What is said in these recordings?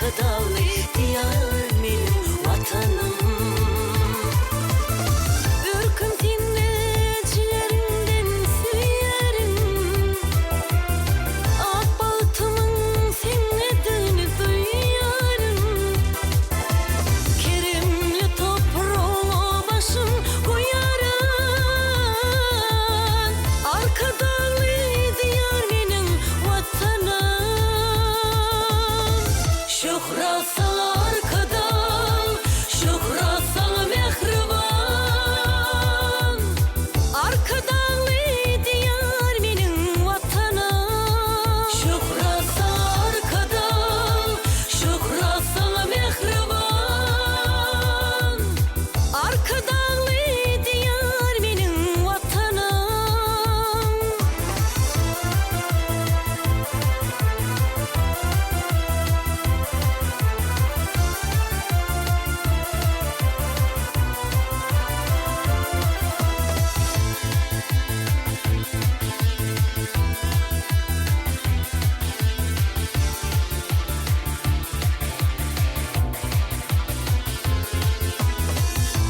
arka dağlı diyar benim vatanım. Ürküntünle ciğerimden süyerim, ak baltımın senin adını duyarım. Kerimli toprağa başım koyarım, arka dağlı diyar benim vatanım. Şükran sana arka dağ, şükran sana mehriban, arka dağlı diyar benim vatanım. Şükran sana arka dağ, şükran sana mehriban, arka dağlı diyar benim vatanım.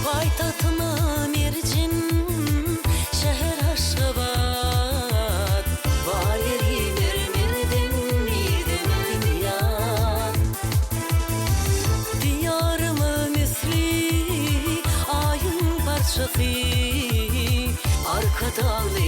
Paytaxtıma Mercin, şehir Aşgabat, var yeri mermerden diyar. Diyarımı misli ayın parçası, arka dağlı